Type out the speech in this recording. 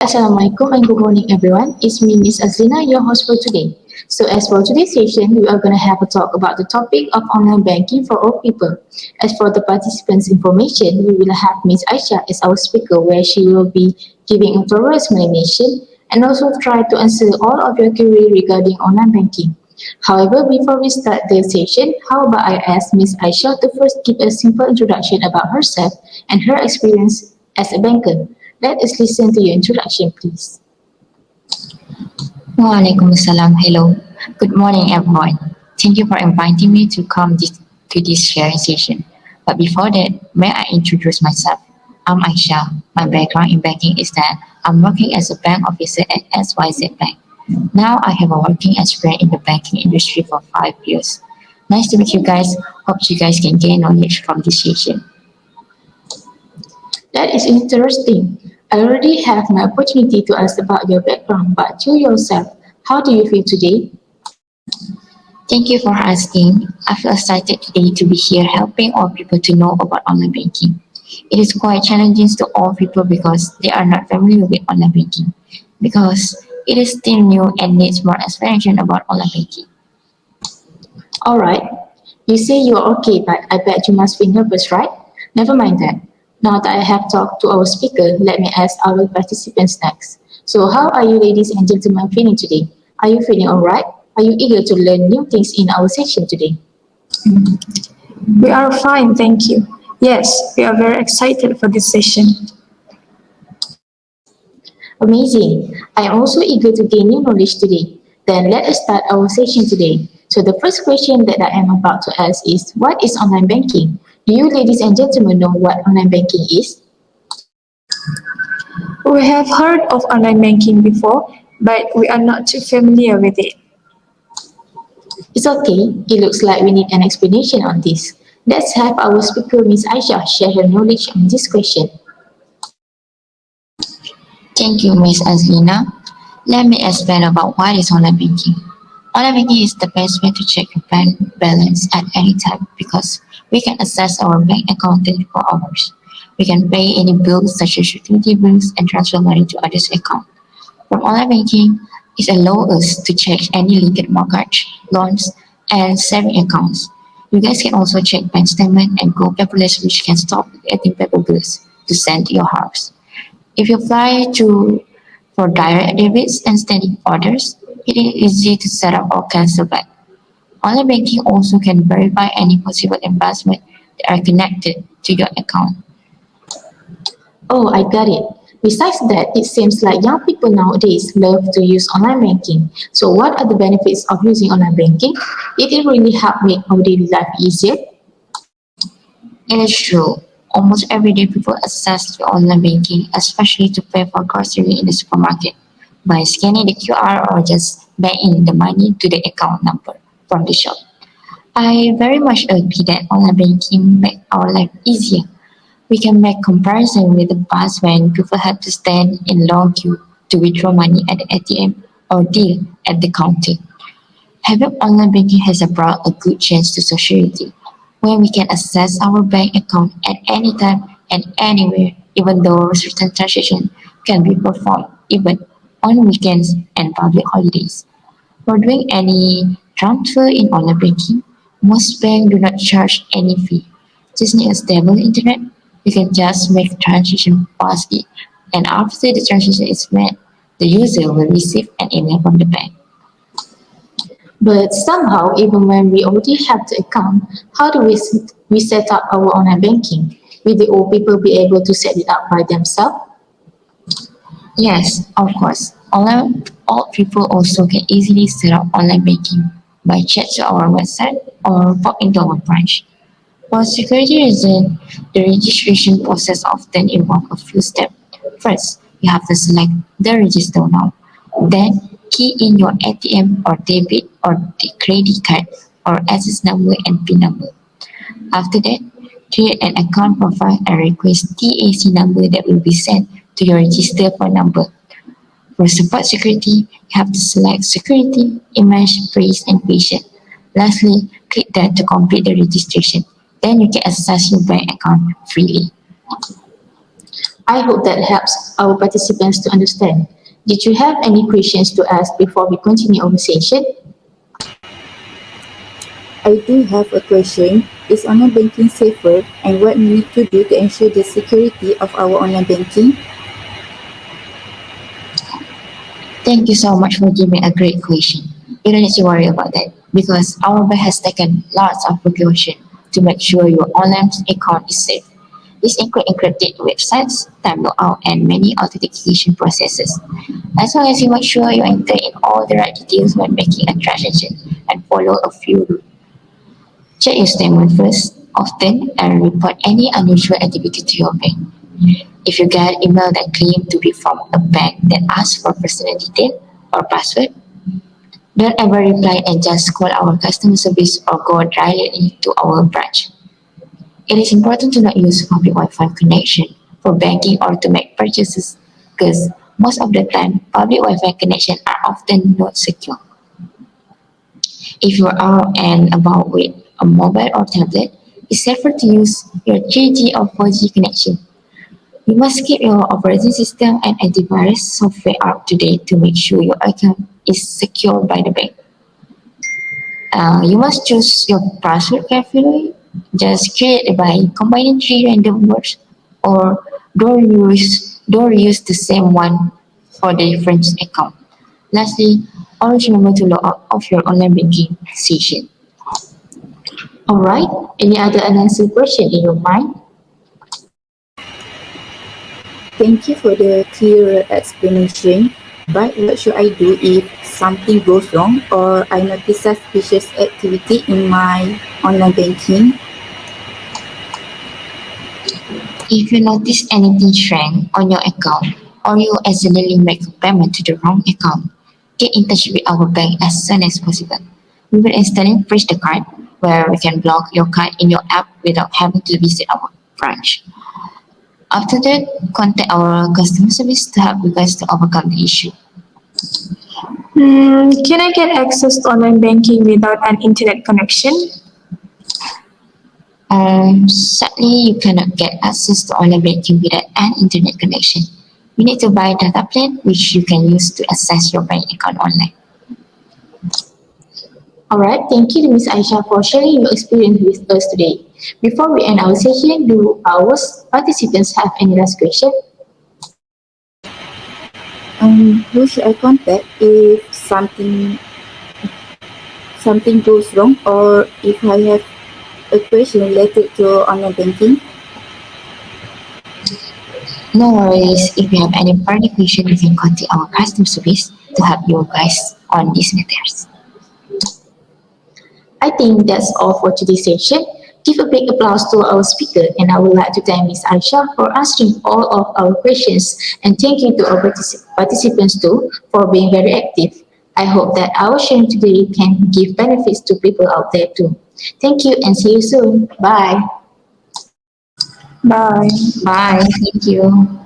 Assalamualaikum and good morning everyone. It's me, Miss AZLINA, your host for today. So as for today's session, we are going to have a talk about the topic of online banking for all people. As for the participants' information, we will have Miss AISYAH as our speaker, where she will be giving a thorough explanation and also try to answer all of your queries regarding online banking. However, before we start the session, how about I ask Miss AISYAH to first give a simple introduction about herself and her experience as a banker. Let us listen to your introduction, please. Waalaikumsalam. Hello. Good morning, everyone. Thank you for inviting me to come to this sharing session. But before that, may I introduce myself? I'm AISYAH. My background in banking is that I'm working as a bank officer at SYZ Bank. Now I have a working experience in the banking industry for 5 years. Nice to meet you guys. Hope you guys can gain knowledge from this session. That is interesting. I already have my opportunity to ask about your background, but you yourself, how do you feel today? Thank you for asking. I feel excited today to be here helping all people to know about online banking. It is quite challenging to all people because they are not familiar with online banking, because it is still new and needs more explanation about online banking. Alright, you say you are okay, but I bet you must feel nervous, right? Never mind that. Now that I have talked to our speaker, let me ask our participants next. So how are you ladies and gentlemen feeling today? Are you feeling alright? Are you eager to learn new things in our session today? We are fine, thank you. Yes, we are very excited for this session. Amazing. I am also eager to gain new knowledge today. Then let us start our session today. So the first question that I am about to ask is, what is online banking? Do you ladies and gentlemen know what online banking is? We have heard of online banking before, but we are not too familiar with it. It's okay. It looks like we need an explanation on this. Let's have our speaker, Miss AISYAH, share her knowledge on this question. Thank you, Ms. AZLINA. Let me explain about what is online banking. Online banking is the best way to check your bank balance at any time because we can access our bank account 24 hours. We can pay any bills such as utility bills and transfer money to others' account. From online banking, it allows us to check any linked mortgage, loans, and saving accounts. You guys can also check bank statement and go paperless, which can stop getting paper bills to send to your house. If you apply for direct debits and standing orders, it is easy to set up or cancel back. Online banking also can verify any possible investment that are connected to your account. Oh, I got it. Besides that, it seems like young people nowadays love to use online banking. So what are the benefits of using online banking? Did it really help make our daily life easier? It is true. Almost every day people access to online banking, especially to pay for groceries in the supermarket, by scanning the QR or just banking the money to the account number from the shop. I very much agree that online banking makes our life easier. We can make comparison with the past when people had to stand in long queue to withdraw money at the ATM or deal at the counter. Having online banking has brought a good change to society, where we can access our bank account at any time and anywhere, even though certain transactions can be performed even on weekends and public holidays. For doing any transfer in online banking, most banks do not charge any fee. Just need a stable internet. You can just make transaction fastly, and after the transaction is made, the user will receive an email from the bank. But somehow, even when we already have the account, how do we set up our online banking? Will the old people be able to set it up by themselves? Yes, of course. All people also can easily set up online banking by chat to our website or pop into our branch. For security reasons, the registration process often involves a few steps. First, you have to select the register now. Then, key in your ATM or debit or the credit card or access number and PIN number. After that, create an account profile and request TAC number that will be sent to your register phone number. For support security, you have to select security, image, phrase, and patient. Lastly, click that to complete the registration. Then you can access your bank account freely. I hope that helps our participants to understand. Did you have any questions to ask before we continue our session? I do have a question. Is online banking safer, and what we need to do to ensure the security of our online banking? Thank you so much for giving a great question. You don't need to worry about that because our bank has taken lots of precaution to make sure your online account is safe. This includes encrypted websites, time logout, and many authentication processes. As long as you make sure you enter in all the right details when making a transaction and follow a few rules. Check your statement first, often, and report any unusual activity to your bank. If you get email that claim to be from a bank that asks for personal detail or password, don't ever reply and just call our customer service or go directly to our branch. It is important to not use public Wi-Fi connection for banking or to make purchases because most of the time public Wi-Fi connections are often not secure. If you are out and about with a mobile or tablet, it's safer to use your 3G or 4G connection. You must keep your operating system and antivirus software up to date to make sure your account is secured by the bank. You must choose your password carefully. Just create by combining three random words, or don't use the same one for the different account. Lastly, always remember to log out of your online banking session. Alright, any other unanswered question in your mind? Thank you for the clear explanation. But what should I do if something goes wrong or I notice suspicious activity in my online banking? If you notice anything strange on your account or you accidentally make a payment to the wrong account, get in touch with our bank as soon as possible. We will instantly freeze the card, where we can block your card in your app without having to visit our branch. After that, contact our customer service to help you guys to overcome the issue. Can I get access to online banking without an internet connection? Sadly, you cannot get access to online banking without an internet connection. You need to buy a data plan which you can use to access your bank account online. Alright, thank you Ms. Aisyah for sharing your experience with us today. Before we end our session, do our participants have any last question? Who should I contact if something goes wrong or if I have a question related to online banking? No worries, if you have any further question, you can contact our customer service to help you guys on these matters. I think that's all for today's session. Give a big applause to our speaker, and I would like to thank Ms. Aisyah for answering all of our questions, and thank you to our participants too for being very active. I hope that our sharing today can give benefits to people out there too. Thank you and see you soon. Bye. Bye. Bye, thank you.